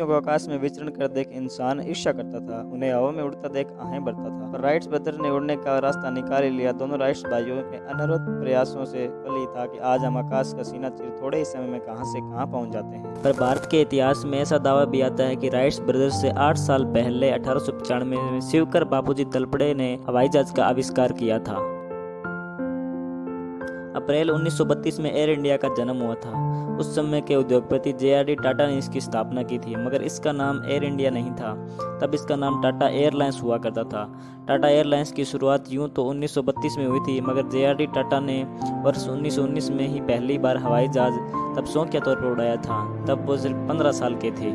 को आकाश में विचरण कर देख इंसान ईर्ष्या करता था, उन्हें हवा में उड़ता देख आहें भरता था। पर राइट्स ब्रदर ने उड़ने का रास्ता निकाल ही लिया। दोनों राइट्स भाइयों के अनवरत प्रयासों से फल ही था कि आज हम आकाश का सीना चीर थोड़े ही समय में कहां से कहां पहुंच जाते हैं। पर भारत के इतिहास में ऐसा दावा भी आता है कि राइट्स ब्रदर्स से 8 साल पहले 1895 में शिवकर बापूजी तलपड़े ने हवाई जहाज का आविष्कार किया था। अप्रैल 1932 में एयर इंडिया का जन्म हुआ था। उस समय के उद्योगपति जे.आर.डी. टाटा ने इसकी स्थापना की थी, मगर इसका नाम एयर इंडिया नहीं था। तब इसका नाम टाटा एयरलाइंस हुआ करता था। टाटा एयरलाइंस की शुरुआत यूं तो 1932 में हुई थी, मगर जे.आर.डी. टाटा ने वर्ष 1919 में ही पहली बार हवाई जहाज तब शौक के तौर पर उड़ाया था। तब वो सिर्फ 15 साल के थे।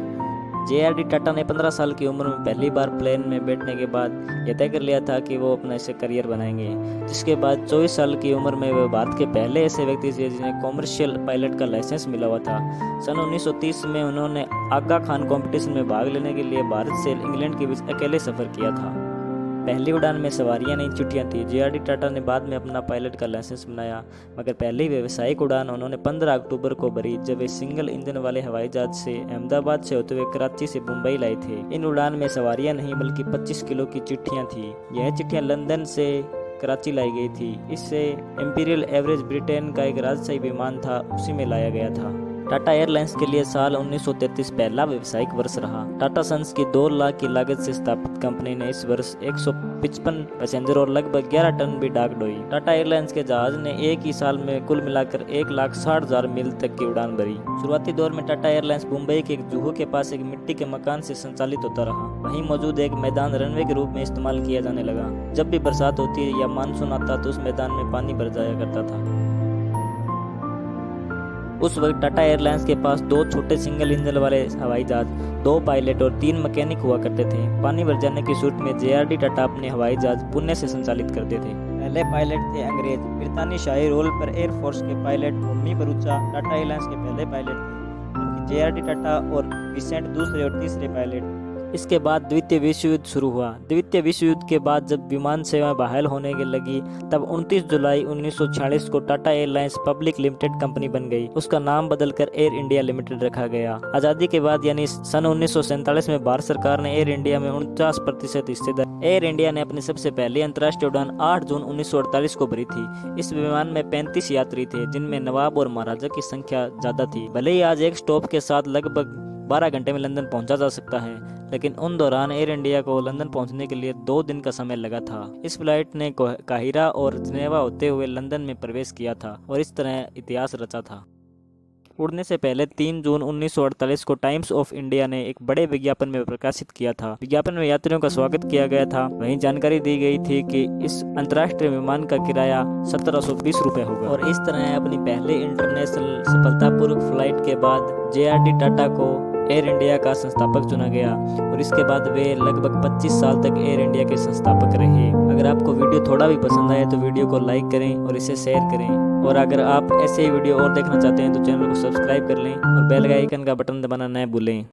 जे.आर.डी. टाटा ने 15 साल की उम्र में पहली बार प्लेन में बैठने के बाद यह तय कर लिया था कि वो अपना इसे करियर बनाएंगे, जिसके बाद 24 साल की उम्र में वे भारत के पहले ऐसे व्यक्ति थे जिन्हें कॉमर्शियल पायलट का लाइसेंस मिला हुआ था। सन 1930 में उन्होंने आगा खान कंपटीशन में भाग लेने के लिए भारत से इंग्लैंड के बीच अकेले सफर किया था। पहली उड़ान में सवारियां नहीं चिट्ठियां थी। जे.आर.डी. टाटा ने बाद में अपना पायलट का लाइसेंस बनाया, मगर पहली व्यावसायिक उड़ान उन्होंने 15 अक्टूबर को भरी, जब वे सिंगल इंजन वाले हवाई जहाज से अहमदाबाद से होते हुए कराची से मुंबई लाए थे। इन उड़ान में सवारियां नहीं बल्कि 25 किलो की चिट्ठियां थी। यह चिट्ठियां लंदन से कराची लाई गई थी। इससे इंपीरियल एवरेज ब्रिटेन का एक राजशाही विमान था, उसी में लाया गया था। टाटा एयरलाइंस के लिए साल 1933 पहला व्यावसायिक वर्ष रहा। टाटा सन्स की 2 लाख की लागत से स्थापित कंपनी ने इस वर्ष 155 पैसेंजर और लगभग 11 टन भी डाक ढोई। टाटा एयरलाइंस के जहाज ने एक ही साल में कुल मिलाकर 1,60,000 मील तक की उड़ान भरी। शुरुआती दौर में टाटा एयरलाइंस मुंबई के जुहू के पास एक मिट्टी के मकान से संचालित होता रहा। वहीं मौजूद एक मैदान रनवे के रूप में इस्तेमाल किया जाने लगा। जब भी बरसात होती या मानसून आता तो उस मैदान में पानी भर जाया करता था। उस वक्त टाटा एयरलाइंस के पास 2 छोटे सिंगल इंजन वाले हवाई जहाज, 2 पायलट और 3 मैकेनिक हुआ करते थे। पानी भर जाने की सूरत में जे.आर.डी. टाटा अपने हवाई जहाज पुणे से संचालित करते थे। पहले पायलट थे अंग्रेज। ब्रितानी शाही रोल पर एयरफोर्स के पायलट होमी बरूचा टाटा एयरलाइंस के पहले पायलट थे, जबकि जे.आर.डी. टाटा और विसेंट दूसरे और तीसरे पायलट। इसके बाद द्वितीय विश्व युद्ध शुरू हुआ। द्वितीय विश्व युद्ध के बाद जब विमान सेवाएं बहाल होने के लगी, तब 29 जुलाई 1946 को Tata airlines public limited company बन गई। उसका नाम बदलकर एयर इंडिया लिमिटेड रखा गया। आजादी के बाद यानी सन 1947 में भारत सरकार ने एयर इंडिया में 49% हिस्सेदारी। एयर इंडिया ने अपनी सबसे पहली अंतर्राष्ट्रीय उड़ान 8 जून 1948 को भरी थी। इस विमान में 35 यात्री थे, जिनमें नवाब और महाराजा की संख्या ज्यादा थी। भले ही आज एक स्टॉप के साथ लगभग 12 घंटे में लंदन पहुंचा जा सकता है, लेकिन उन दौरान एयर इंडिया को लंदन पहुंचने के लिए 2 दिन का समय लगा था। इस फ्लाइट ने काहिरा और जिनेवा होते हुए लंदन में प्रवेश किया था और इस तरह इतिहास रचा था। उड़ने से पहले 3 जून 1948 को टाइम्स ऑफ इंडिया ने एक बड़े विज्ञापन में प्रकाशित किया था। विज्ञापन में यात्रियों का स्वागत किया गया था। वहीं जानकारी दी गई थी कि इस अंतर्राष्ट्रीय विमान का किराया 1720 रुपए होगा। और इस तरह अपनी पहले इंटरनेशनल सफलतापूर्वक फ्लाइट के बाद जे.आर.डी. टाटा को एयर इंडिया का संस्थापक चुना गया और इसके बाद वे लगभग 25 साल तक एयर इंडिया के संस्थापक रहे। अगर आपको वीडियो थोड़ा भी पसंद आए तो वीडियो को लाइक करें और इसे शेयर करें। और अगर आप ऐसे ही वीडियो और देखना चाहते हैं तो चैनल को सब्सक्राइब कर लें और बेल आइकन का बटन दबाना न भूलें।